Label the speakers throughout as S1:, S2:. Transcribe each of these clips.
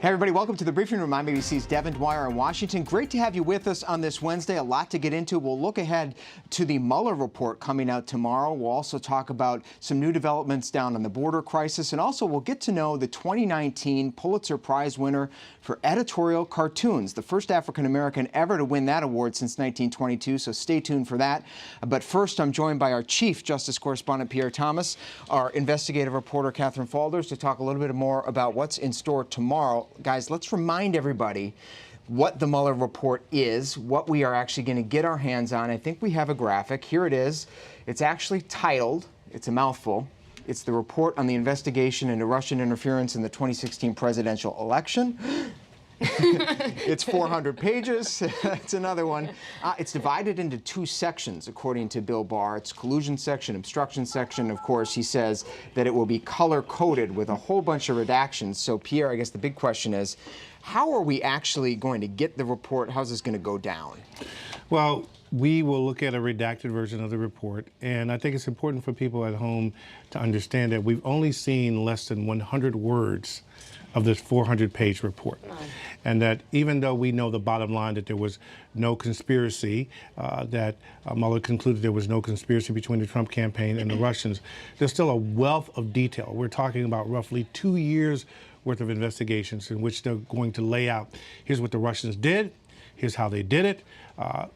S1: Hey everybody, welcome to the Briefing Room. I'm ABC's Devin Dwyer in Washington. Great to have you with us on this Wednesday. A lot to get into. We'll look ahead to the Mueller report coming out tomorrow. We'll also talk about some new developments down on the border crisis, and also we'll get to know the 2019 Pulitzer Prize winner for editorial cartoons, the first African-American ever to win that award since 1922, so stay tuned for that. But first, I'm joined by our Chief Justice Correspondent Pierre Thomas, our investigative reporter Catherine Falders, to talk a little bit more about what's in store tomorrow. Guys, let's remind everybody what the Mueller report is, what we are actually going to get our hands on. I think we have a graphic. Here it is. It's actually titled, it's a mouthful, it's the report on the investigation into Russian interference in the 2016 presidential election. It's 400 pages. It's another one. It's divided into two sections, according to Bill Barr. It's collusion section, obstruction section. Of course, he says that it will be color-coded with a whole bunch of redactions. So, Pierre, I guess the big question is, how are we actually going to get the report? How's this going to go down?
S2: Well, we will look at a redacted version of the report, and I think it's important for people at home to understand that we've only seen less than 100 words of this 400-page report. And that even though we know the bottom line that there was no conspiracy, that Mueller concluded there was no conspiracy between the Trump campaign and the Russians, there's still a wealth of detail. We're talking about roughly 2 years worth of investigations in which they're going to lay out, here's what the Russians did, here's how they did it,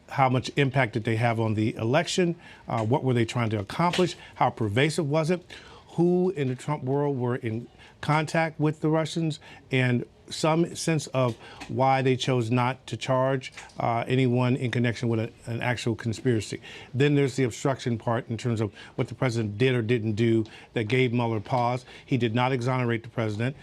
S2: how much impact did they have on the election, what were they trying to accomplish, how pervasive was it, who in the Trump world were in contact with the Russians, and some sense of why they chose not to charge anyone in connection with an actual conspiracy. Then there's the obstruction part in terms of what the president did or didn't do that gave Mueller pause. He did not exonerate the president.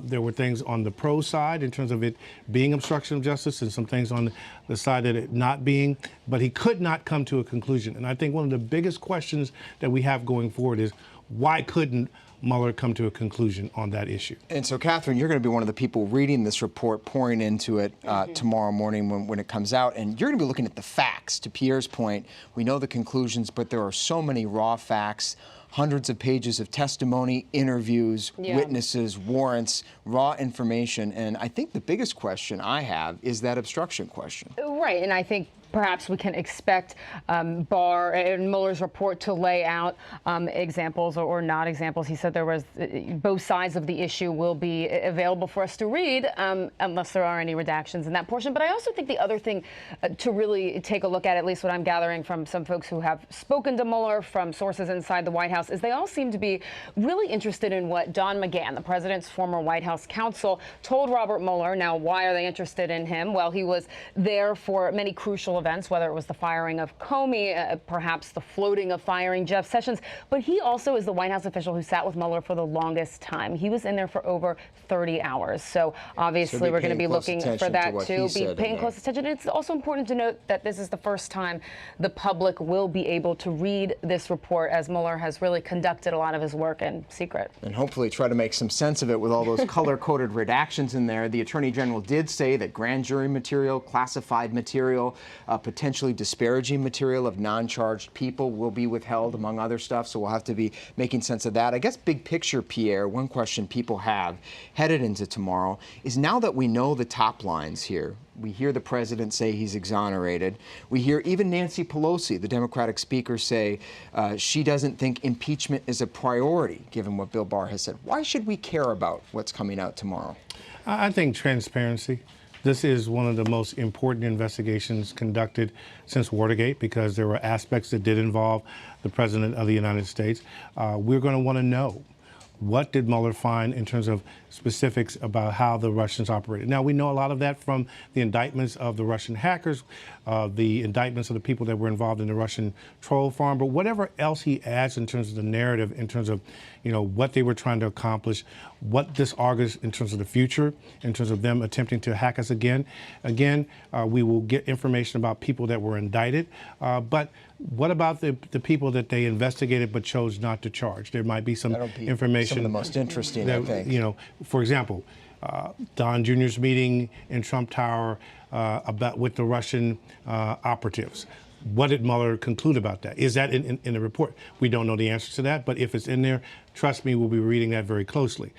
S2: There were things on the pro side in terms of it being obstruction of justice and some things on the side of it not being, but he could not come to a conclusion. And I think one of the biggest questions that we have going forward is, why couldn't Mueller come to a conclusion on that issue? And
S1: so, Catherine, you're going to be one of the people reading this report, pouring into it tomorrow morning when it comes out, and you're going to be looking at the facts. To Pierre's point, we know the conclusions, but there are so many raw facts, hundreds of pages of testimony, interviews, witnesses, warrants, raw information, and I think the biggest question I have is that obstruction question.
S3: Right, and I think perhaps we can expect Barr and Mueller's report to lay out examples or not examples. He said there was both sides of the issue will be available for us to read unless there are any redactions in that portion. But I also think the other thing to really take a look at least what I'm gathering from some folks who have spoken to Mueller, from sources inside the White House, is they all seem to be really interested in what Don McGahn, the president's former White House counsel, told Robert Mueller. Now, why are they interested in him? Well, he was there for many crucial events, whether it was the firing of Comey, perhaps the floating of firing Jeff Sessions. But he also is the White House official who sat with Mueller for the longest time. He was in there for over 30 hours. So obviously we're going to be looking for that too, be paying close attention. It's also important to note that this is the first time the public will be able to read this report, as Mueller has really conducted a lot of his work in secret.
S1: And hopefully try to make some sense of it with all those color-coded redactions in there. The Attorney General did say that grand jury material, classified material, potentially disparaging material of non-charged people will be withheld, among other stuff, so we'll have to be making sense of that. I guess big picture, Pierre, one question people have headed into tomorrow is, now that we know the top lines here, we hear the president say he's exonerated. We hear even Nancy Pelosi, the Democratic speaker, say she doesn't think impeachment is a priority, given what Bill Barr has said. Why should we care about what's coming out tomorrow?
S2: I think transparency. This is one of the most important investigations conducted since Watergate, because there were aspects that did involve the President of the United States. We're going to want to know, what did Mueller find in terms of specifics about how the Russians operated? Now, we know a lot of that from the indictments of the Russian hackers, the indictments of the people that were involved in the Russian troll farm, but whatever else he adds in terms of the narrative, in terms of, what they were trying to accomplish, what this augurs in terms of the future, in terms of them attempting to hack us again. Again, we will get information about people that were indicted, but what about the people that they investigated but chose not to charge? There might be some information.
S1: Some of the most interesting, I think.
S2: For example, Don Jr.'s meeting in Trump Tower with the Russian operatives. What did Mueller conclude about that? Is that in the report? We don't know the answer to that, but if it's in there, trust me, we'll be reading that very closely.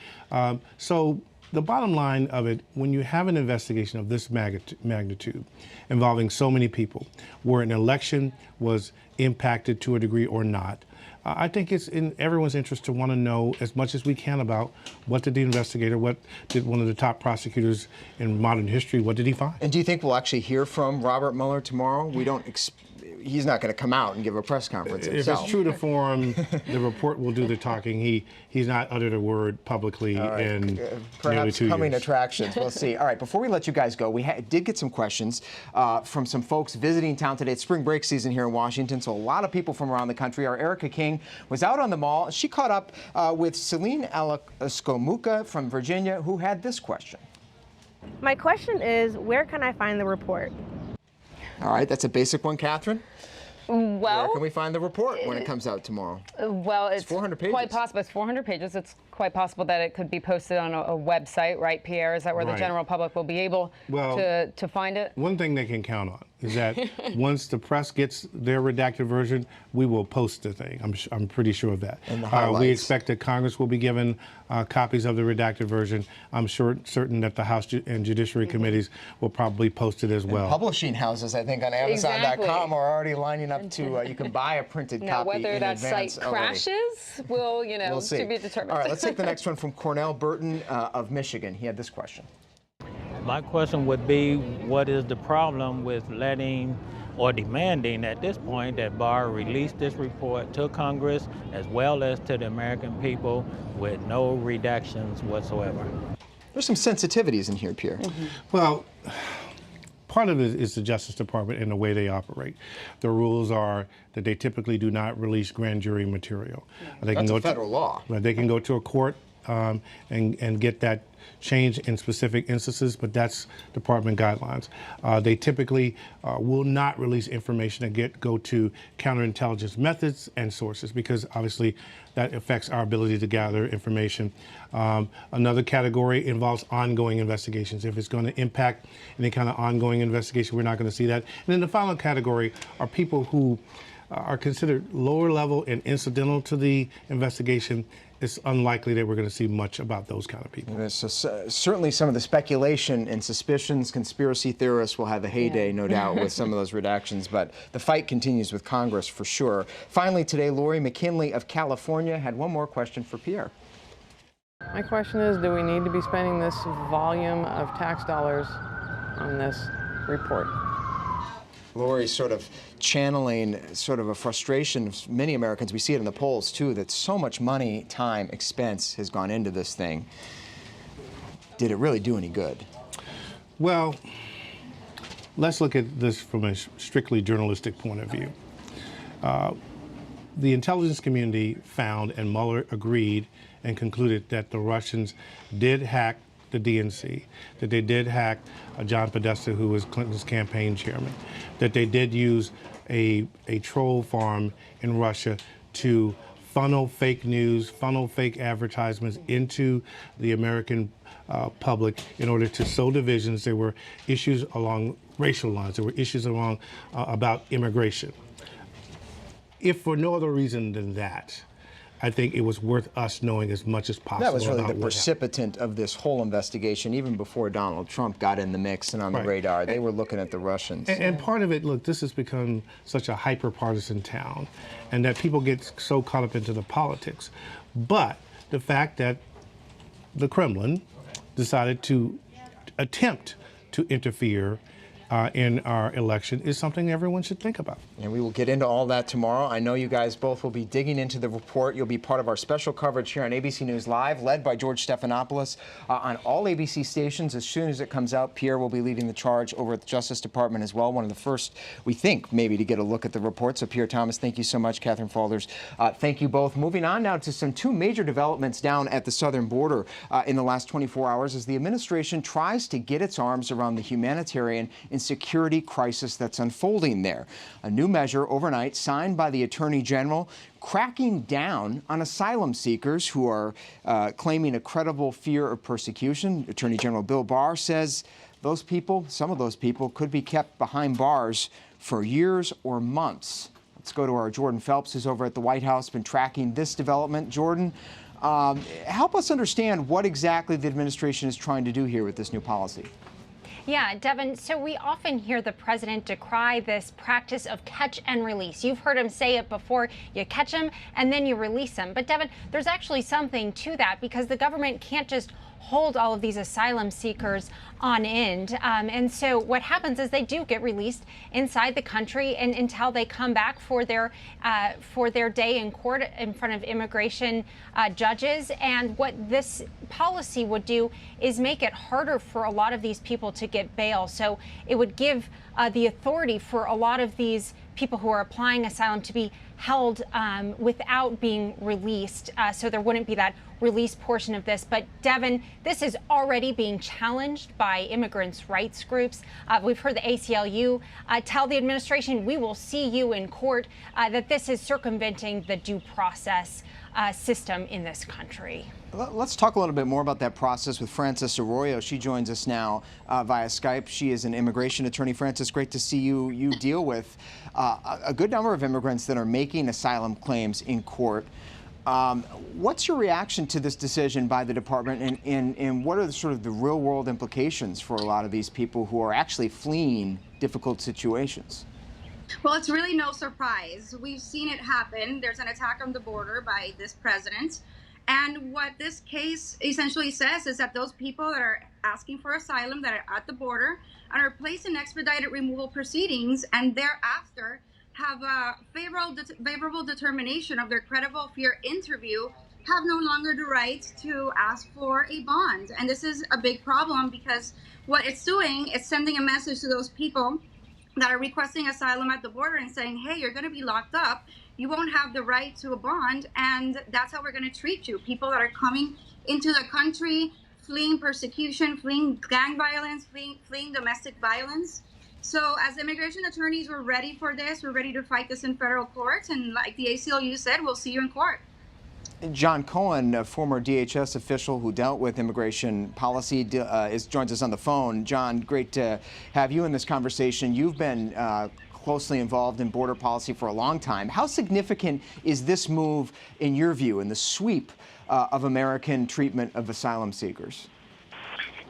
S2: So The bottom line of it, when you have an investigation of this magnitude involving so many people, where an election was impacted to a degree or not, I think it's in everyone's interest to want to know as much as we can about what did the investigator, what did one of the top prosecutors in modern history, what did he find?
S1: And do you think we'll actually hear from Robert Mueller tomorrow? We don't. He's not going to come out and give a press conference himself.
S2: If it's true to form, the report will do the talking. He's not uttered a word publicly in nearly 2 years.
S1: Coming attractions. We'll see. All right, before we let you guys go, we did get some questions from some folks visiting town today. It's spring break season here in Washington, so a lot of people from around the country. Our Erica King was out on the mall. She caught up with Celine Alaskomuka from Virginia, who had this question.
S4: My question is, where can I find the report?
S1: All right, that's a basic one, Catherine.
S3: Well,
S1: where can we find the report when it comes out tomorrow?
S3: Well, it's
S1: 400 pages.
S3: Quite possible. It's 400 pages. It's quite possible that it could be posted on a website, right, Pierre? Is that where the general public will be able to find it?
S2: One thing they can count on is that once the press gets their redacted version, we will post the thing. I'm pretty sure of that.
S1: And the highlights.
S2: We expect that Congress will be given copies of the redacted version. I'm certain that the House and Judiciary committees will probably post it as well.
S1: And publishing houses, I think, on Amazon.com are already lining up to, you can buy a printed
S3: now,
S1: copy in advance.
S3: Now, whether that site crashes will,
S1: we'll see.
S3: to be determined.
S1: All right, let's take the next one from Cornell Burton of Michigan. He had this question.
S5: My question would be, what is the problem with letting or demanding at this point that Barr release this report to Congress as well as to the American people with no redactions whatsoever?
S1: There's some sensitivities in here, Pierre.
S2: Well, part of it is the Justice Department and the way they operate. The rules are that they typically do not release grand jury material.
S1: That's a federal law.
S2: They can go to a court and get that changed in specific instances, but that's department guidelines. They typically will not release information that go to counterintelligence methods and sources, because obviously that affects our ability to gather information. Another category involves ongoing investigations. If it's going to impact any kind of ongoing investigation, we're not going to see that. And then the final category are people who are considered lower level and incidental to the investigation. It's unlikely that we're going to see much about those kind of people.
S1: So, certainly some of the speculation and suspicions, conspiracy theorists will have a heyday, no doubt, with some of those redactions, but the fight continues with Congress for sure. Finally today, Lori McKinley of California had one more question for Pierre.
S6: My question is, do we need to be spending this volume of tax dollars on this report?
S1: Lori's sort of channeling sort of a frustration of many Americans. We see it in the polls, too, that so much money, time, expense has gone into this thing. Did it really do any good?
S2: Well, let's look at this from a strictly journalistic point of view. The intelligence community found, and Mueller agreed and concluded, that the Russians did hack the DNC, that they did hack John Podesta, who was Clinton's campaign chairman, that they did use a troll farm in Russia to funnel fake news, funnel fake advertisements into the American public in order to sow divisions. There were issues along racial lines. There were issues along about immigration. If for no other reason than that, I think it was worth us knowing as much as possible.
S1: That was really
S2: about
S1: the precipitant of this whole investigation, even before Donald Trump got in the mix and on the radar. They were looking at the Russians.
S2: And part of it, look, this has become such a hyper-partisan town, and that people get so caught up into the politics. But the fact that the Kremlin decided to attempt to interfere in our election is something everyone should think about.
S1: And we will get into all that tomorrow. I know you guys both will be digging into the report. You'll be part of our special coverage here on ABC News Live, led by George Stephanopoulos, on all ABC stations. As soon as it comes out, Pierre will be leading the charge over at the Justice Department as well. One of the first, we think, maybe to get a look at the report. So Pierre Thomas, thank you so much. Catherine Faulders, thank you both. Moving on now to two major developments down at the southern border in the last 24 hours as the administration tries to get its arms around the humanitarian and security crisis that's unfolding there. A new measure overnight signed by the Attorney General cracking down on asylum seekers who are claiming a credible fear of persecution. Attorney General Bill Barr says those people, some of those people, could be kept behind bars for years or months. Let's go to our Jordan Phelps, who's over at the White House, been tracking this development. Jordan, Help us understand what exactly the administration is trying to do here with this new policy.
S7: Yeah, Devin, so we often hear the president decry this practice of catch and release. You've heard him say it before. You catch him and then you release him. But Devin, there's actually something to that, because the government can't just hold all of these asylum seekers on end. And so what happens is they do get released inside the country and until they come back for their day in court in front of immigration judges. And what this policy would do is make it harder for a lot of these people to get bail. So it would give the authority for a lot of these people who are applying asylum to be held without being released. So there wouldn't be that release portion of this. But Devin, this is already being challenged by immigrants' rights groups. We've heard the ACLU tell the administration, we will see you in court, that this is circumventing the due process system in this country.
S1: Let's talk a little bit more about that process with Frances Arroyo. She joins us now via Skype. She is an immigration attorney. Frances, great to see you. You deal with a good number of immigrants that are making asylum claims in court. What's your reaction to this decision by the department, and what are sort of the real-world implications for a lot of these people who are actually fleeing difficult situations?
S8: Well, it's really no surprise. We've seen it happen. There's an attack on the border by this president. And what this case essentially says is that those people that are asking for asylum, that are at the border and are placed in expedited removal proceedings, and thereafter have a favorable determination of their credible fear interview, have no longer the right to ask for a bond. And this is a big problem, because what it's doing is sending a message to those people that are requesting asylum at the border and saying, hey, you're going to be locked up. You won't have the right to a bond, and that's how we're going to treat you. People that are coming into the country, fleeing persecution, fleeing gang violence, fleeing domestic violence. So as immigration attorneys, we're ready for this. We're ready to fight this in federal courts. And like the ACLU said, we'll see you in court.
S1: John Cohen, a former DHS official who dealt with immigration policy, joins us on the phone. John, great to have you in this conversation. You've been closely involved in border policy for a long time. How significant is this move, in your view, in the sweep of American treatment of asylum seekers?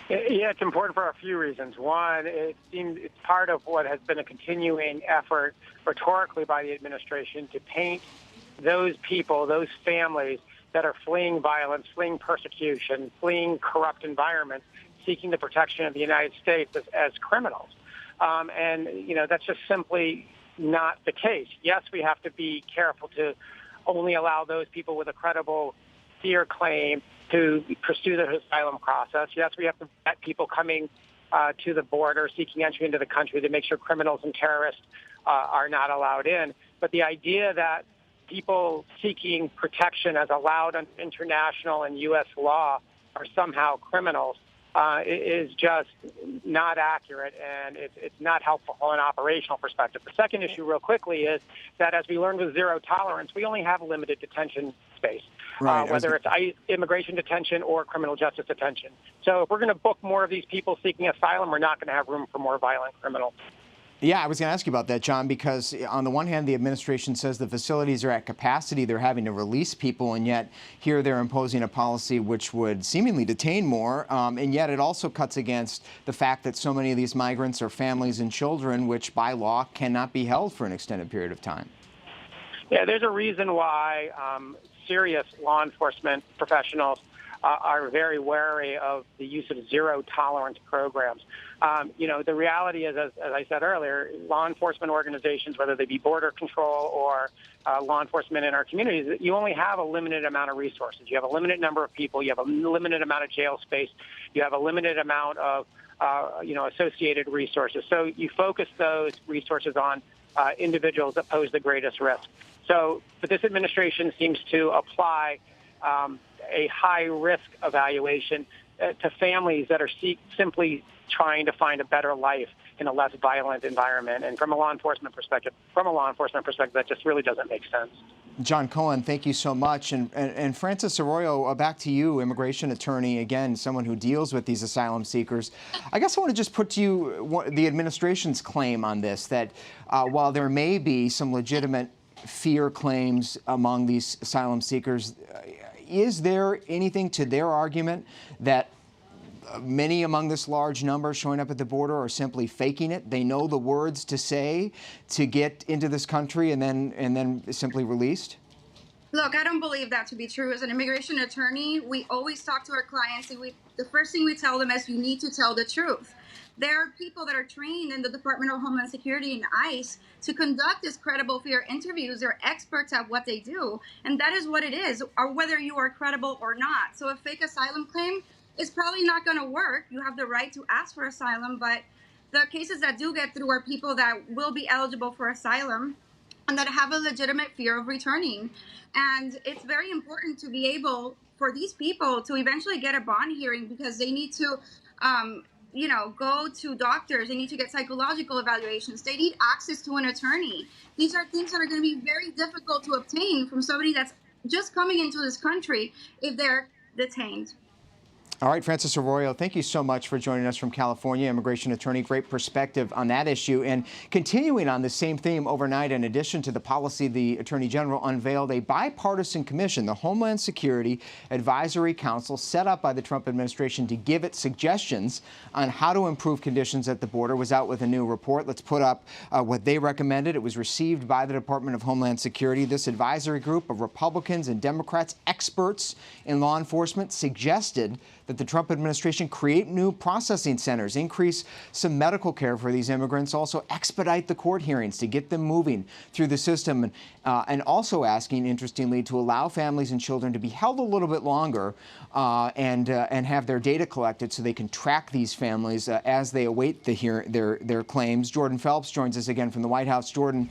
S9: Yeah, it's important for a few reasons. One, it seems it's part of what has been a continuing effort rhetorically by the administration to paint those people, those families that are fleeing violence, fleeing persecution, fleeing corrupt environments, seeking the protection of the United States as criminals. And, you know, that's just simply not the case. Yes, we have to be careful to only allow those people with a credible fear claim to pursue the asylum process. Yes, we have to vet people coming to the border, seeking entry into the country, to make sure criminals and terrorists are not allowed in. But the idea that people seeking protection as allowed under international and U.S. law are somehow criminals is just not accurate, and it's not helpful from an operational perspective. The second issue, real quickly, is that as we learned with zero tolerance, we only have a limited detention space,
S1: right,
S9: whether it's immigration detention or criminal justice detention. So if we're going to book more of these people seeking asylum, we're not going to have room for more violent criminals.
S1: Yeah, I was going to ask you about that, John, because on the one hand, the administration says the facilities are at capacity, they're having to release people, and yet here they're imposing a policy which would seemingly detain more, and yet it also cuts against the fact that so many of these migrants are families and children, which by law cannot be held for an extended period of time.
S9: Yeah, there's a reason why serious law enforcement professionals are very wary of the use of zero tolerance programs. You know, the reality is, as I said earlier, law enforcement organizations, whether they be border control or law enforcement in our communities, you only have a limited amount of resources. You have a limited number of people. You have a limited amount of jail space. You have a limited amount of, associated resources. So you focus those resources on individuals that pose the greatest risk. So, but this administration seems to apply a high-risk evaluation to families that are simply trying to find a better life in a less violent environment. And from a law enforcement perspective, that just really doesn't make sense.
S1: John Cohen, thank you so much. And Frances Arroyo, back to you, immigration attorney, again, someone who deals with these asylum seekers. I guess I want to just put to you the administration's claim on this, that while there may be some legitimate fear claims among these asylum seekers, Is there anything to their argument that many among this large number showing up at the border are simply faking it? They know the words to say to get into this country and then simply released?
S8: Look, I don't believe that to be true. As an immigration attorney, we always talk to our clients, and the first thing we tell them is you need to tell the truth. There are people that are trained in the Department of Homeland Security and ICE to conduct these credible fear interviews. They're experts at what they do, and that is what it is, or whether you are credible or not. So a fake asylum claim is probably not going to work. You have the right to ask for asylum, but the cases that do get through are people that will be eligible for asylum and that have a legitimate fear of returning. And it's very important to be able for these people to eventually get a bond hearing, because they need to, go to doctors. They need to get psychological evaluations. They need access to an attorney. These are things that are going to be very difficult to obtain from somebody that's just coming into this country if they're detained.
S1: All right, Francis Arroyo, thank you so much for joining us from California, immigration attorney. Great perspective on that issue. And continuing on the same theme, overnight, in addition to the policy, the Attorney General unveiled a bipartisan commission, the Homeland Security Advisory Council, set up by the Trump administration to give it suggestions on how to improve conditions at the border, was out with a new report. Let's put up what they recommended. It was received by the Department of Homeland Security. This advisory group of Republicans and Democrats, experts in law enforcement, suggested that the Trump administration create new processing centers, increase some medical care for these immigrants, also expedite the court hearings to get them moving through the system, and also asking, interestingly, to allow families and children to be held a little bit longer and have their data collected so they can track these families as they await their claims. Jordan Phelps joins us again from the White House. Jordan,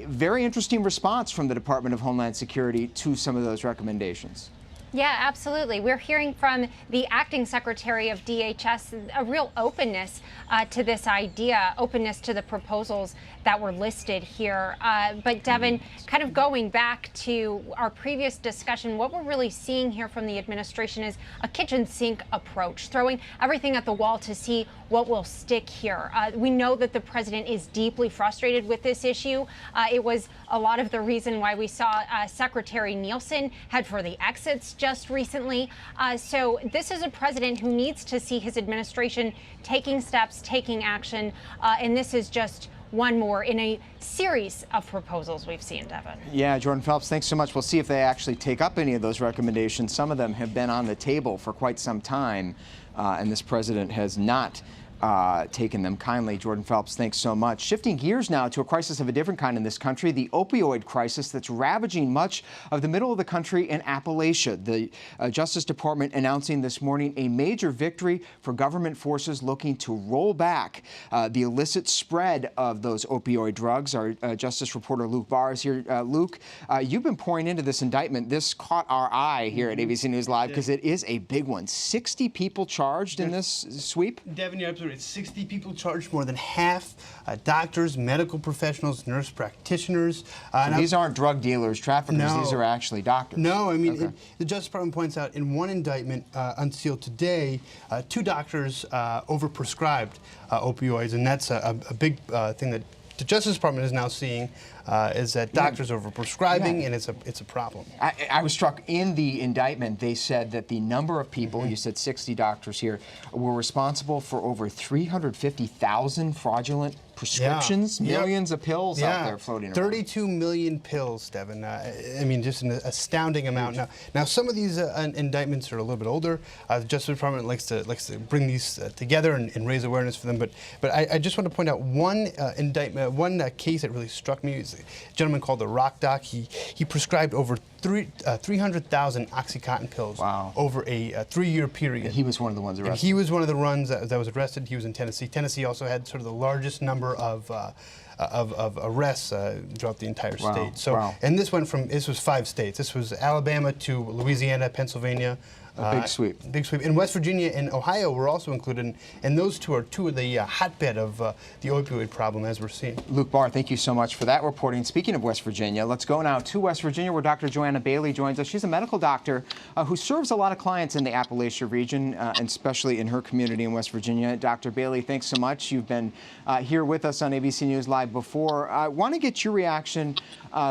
S1: very interesting response from the Department of Homeland Security to some of those recommendations.
S7: Yeah, absolutely. We're hearing from the acting secretary of DHS a real openness to this idea, openness to the proposals that were listed here. But Devin, kind of going back to our previous discussion, what we're really seeing here from the administration is a kitchen sink approach, throwing everything at the wall to see what will stick here. We know that the president is deeply frustrated with this issue. It was a lot of the reason why we saw Secretary Nielsen head for the exits just recently. So this is a president who needs to see his administration taking steps, taking action, and this is just one more in a series of proposals we've seen, Devin.
S1: Yeah, Jordan Phelps, thanks so much. We'll see if they actually take up any of those recommendations. Some of them have been on the table for quite some time, and this president has not taken them kindly. Jordan Phelps, thanks so much. Shifting gears now to a crisis of a different kind in this country, the opioid crisis that's ravaging much of the middle of the country in Appalachia. The Justice Department announcing this morning a major victory for government forces looking to roll back the illicit spread of those opioid drugs. Our Justice reporter Luke Barr is here. Luke, you've been pouring into this indictment. This caught our eye here at ABC News Live because it is a big one. 60 people charged in this sweep?
S10: Devin, you're absolutely right. 60 people charged, more than half doctors, medical professionals, nurse practitioners.
S1: So these aren't drug dealers, traffickers.
S10: No.
S1: These are actually doctors.
S10: No, I mean,
S1: okay.
S10: The Justice Department points out in one indictment unsealed today, 2 doctors overprescribed opioids, and that's a big thing that the Justice Department is now seeing is that doctors are overprescribing, and it's a problem.
S1: I was struck in the indictment. They said that the number of people, you said 60 doctors here, were responsible for over 350,000 fraudulent prescriptions, millions of pills out there floating around.
S10: 32 million pills, Devin. I mean, just an astounding amount. Now, some of these indictments are a little bit older. The Justice Department likes to bring these together and raise awareness for them. But I just want to point out one indictment, one case that really struck me. Is a gentleman called the Rock Doc. He prescribed over 300,000 OxyContin pills over a 3-year period.
S1: And he was one of the ones arrested.
S10: And he was one of the ones that was arrested. He was in Tennessee. Tennessee also had sort of the largest number of arrests throughout the entire state. So, and this was 5 states. This was Alabama to Louisiana, Pennsylvania,
S1: A big sweep.
S10: Big sweep. In West Virginia and Ohio were also included, and those two are two of the hotbed of the opioid problem as we're seeing.
S1: Luke Barr, thank you so much for that reporting. Speaking of West Virginia, let's go now to West Virginia where Dr. Joanna Bailey joins us. She's a medical doctor who serves a lot of clients in the Appalachia region, and especially in her community in West Virginia. Dr. Bailey, thanks so much. You've been here with us on ABC News Live before. I want to get your reaction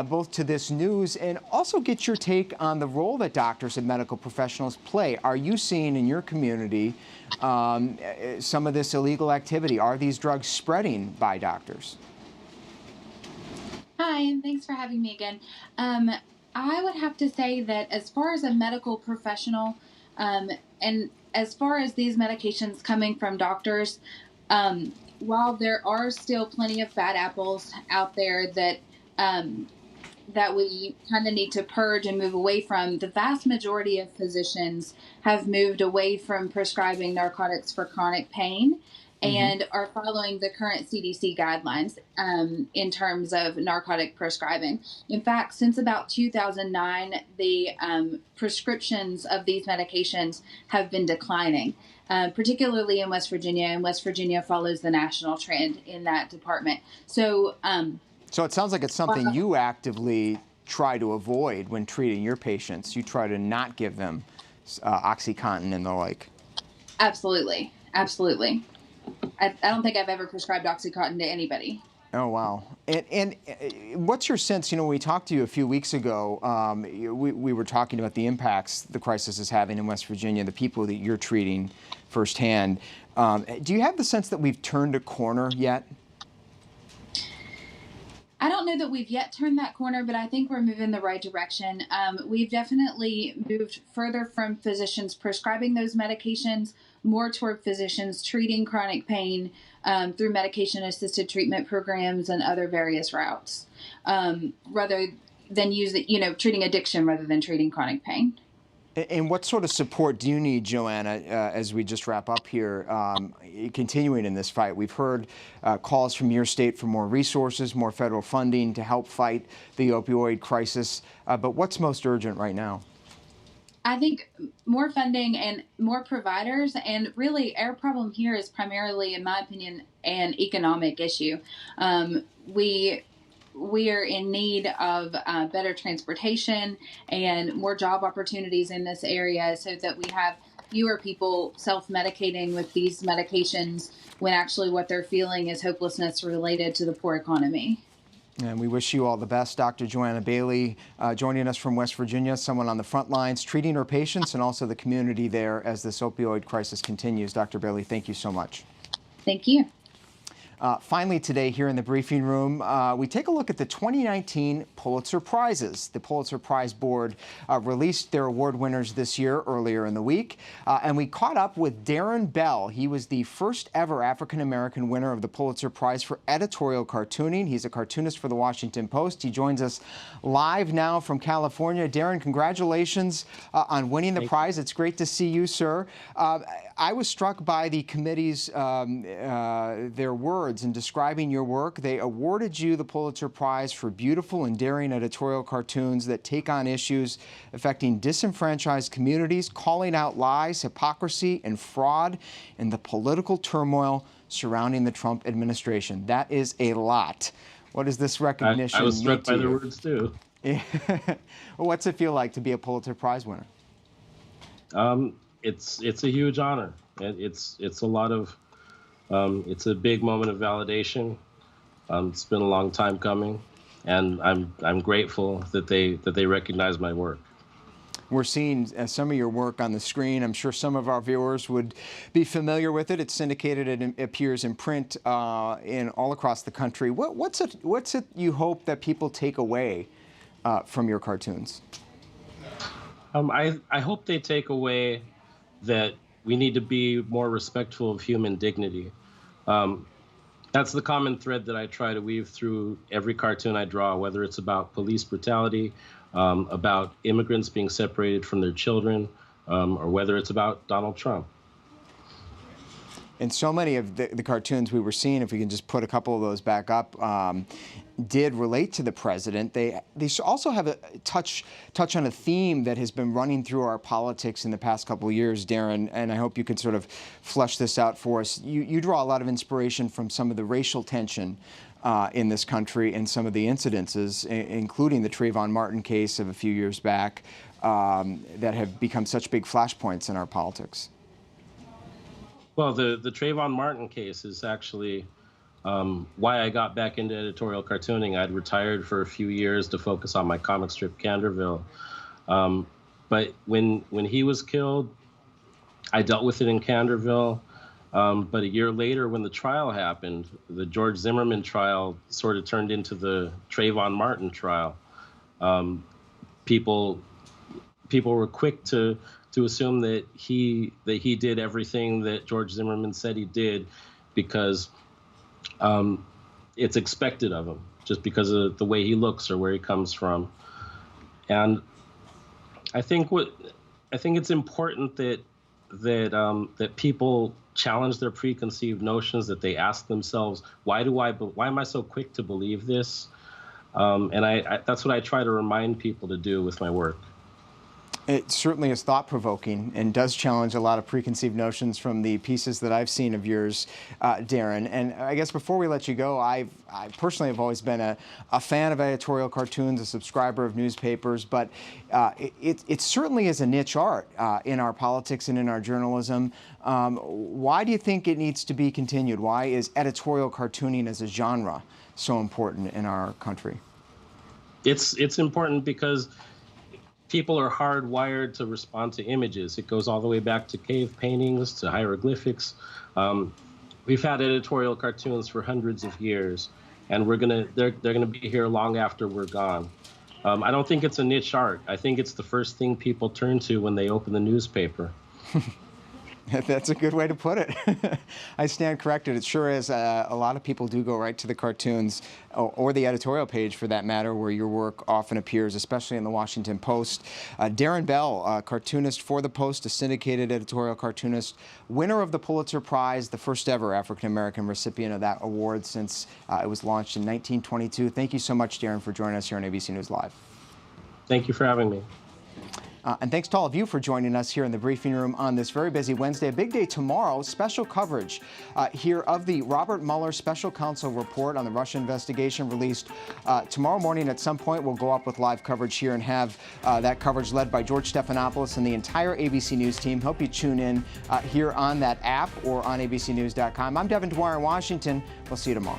S1: both to this news and also get your take on the role that doctors and medical professionals play. Are you seeing in your community some of this illegal activity? Are these drugs spreading by doctors?
S11: Hi, and thanks for having me again. I would have to say that as far as a medical professional, and as far as these medications coming from doctors, while there are still plenty of bad apples out there that that we kind of need to purge and move away from, the vast majority of physicians have moved away from prescribing narcotics for chronic pain and are following the current CDC guidelines in terms of narcotic prescribing. In fact, since about 2009, the prescriptions of these medications have been declining, particularly in West Virginia, and West Virginia follows the national trend in that department. So,
S1: so it sounds like it's something you actively try to avoid when treating your patients. You try to not give them OxyContin and the like.
S11: Absolutely. Absolutely. I don't think I've ever prescribed OxyContin to anybody.
S1: Oh, wow. And what's your sense, when we talked to you a few weeks ago, we were talking about the impacts the crisis is having in West Virginia, the people that you're treating firsthand. Do you have the sense that we've turned a corner yet?
S11: I don't know that we've yet turned that corner, but I think we're moving the right direction. We've definitely moved further from physicians prescribing those medications, more toward physicians treating chronic pain through medication-assisted treatment programs and other various routes, rather than treating addiction rather than treating chronic pain.
S1: And what sort of support do you need, Joanna, as we just wrap up here, continuing in this fight? We've heard calls from your state for more resources, more federal funding to help fight the opioid crisis. But what's most urgent right now?
S11: I think more funding and more providers, and really our problem here is primarily, in my opinion, an economic issue. We are in need of better transportation and more job opportunities in this area so that we have fewer people self-medicating with these medications when actually what they're feeling is hopelessness related to the poor economy.
S1: And we wish you all the best. Dr. Joanna Bailey joining us from West Virginia, someone on the front lines treating her patients and also the community there as this opioid crisis continues. Dr. Bailey, thank you so much.
S11: Thank you.
S1: Finally today here in the briefing room, we take a look at the 2019 Pulitzer Prizes. The Pulitzer Prize Board released their award winners this year earlier in the week, and we caught up with Darren Bell. He was the first ever African-American winner of the Pulitzer Prize for editorial cartooning. He's a cartoonist for the Washington Post. He joins us live now from California. Darren, congratulations on winning the prize. It's great to see you, sir. I was struck by the committee's their words in describing your work. They awarded you the Pulitzer Prize for beautiful and daring editorial cartoons that take on issues affecting disenfranchised communities, calling out lies, hypocrisy, and fraud, and the political turmoil surrounding the Trump administration. That is a lot. What does this recognition mean to you?
S12: I was struck by the words, too.
S1: What's it feel like to be a Pulitzer Prize winner?
S12: It's a huge honor. It's a lot of it's a big moment of validation. It's been a long time coming, and I'm grateful that they recognize my work.
S1: We're seeing some of your work on the screen. I'm sure some of our viewers would be familiar with it. It's syndicated and it appears in print in all across the country. What's it you hope that people take away from your cartoons?
S12: I hope they take away that we need to be more respectful of human dignity. That's the common thread that I try to weave through every cartoon I draw, whether it's about police brutality, about immigrants being separated from their children, or whether it's about Donald Trump.
S1: And so many of the cartoons we were seeing, if we can just put a couple of those back up, did relate to the president. They also have a touch on a theme that has been running through our politics in the past couple of years, Darren, and I hope you could sort of flesh this out for us. You draw a lot of inspiration from some of the racial tension in this country and some of the incidences, including the Trayvon Martin case of a few years back, that have become such big flashpoints in our politics.
S12: Well, the Trayvon Martin case is actually why I got back into editorial cartooning. I'd retired for a few years to focus on my comic strip Canterville. But when he was killed, I dealt with it in Canterville. But a year later, when the trial happened, the George Zimmerman trial sort of turned into the Trayvon Martin trial. People were quick to assume that he did everything that George Zimmerman said he did because it's expected of him, just because of the way he looks or where he comes from. And I think it's important that people challenge their preconceived notions, that they ask themselves, why am I so quick to believe this? And that's what I try to remind people to do with my work.
S1: It certainly is thought-provoking and does challenge a lot of preconceived notions from the pieces that I've seen of yours, Darren. And I guess before we let you go, I personally have always been a fan of editorial cartoons, a subscriber of newspapers, but it certainly is a niche art in our politics and in our journalism. Why do you think it needs to be continued? Why is editorial cartooning as a genre so important in our country?
S12: It's important because people are hardwired to respond to images. It goes all the way back to cave paintings, to hieroglyphics. We've had editorial cartoons for hundreds of years, and they're gonna be here long after we're gone. I don't think it's a niche art. I think it's the first thing people turn to when they open the newspaper.
S1: That's a good way to put it. I stand corrected. It sure is. A lot of people do go right to the cartoons or the editorial page, for that matter, where your work often appears, especially in the Washington Post. Darren Bell, cartoonist for the Post, a syndicated editorial cartoonist, winner of the Pulitzer Prize, the first ever African-American recipient of that award since it was launched in 1922. Thank you so much, Darren, for joining us here on ABC News Live.
S12: Thank you for having me.
S1: And thanks to all of you for joining us here in the briefing room on this very busy Wednesday. A big day tomorrow, special coverage here of the Robert Mueller Special Counsel report on the Russia investigation released tomorrow morning at some point. We'll go up with live coverage here and have that coverage led by George Stephanopoulos and the entire ABC News team. Hope you tune in here on that app or on abcnews.com. I'm Devin Dwyer in Washington. We'll see you tomorrow.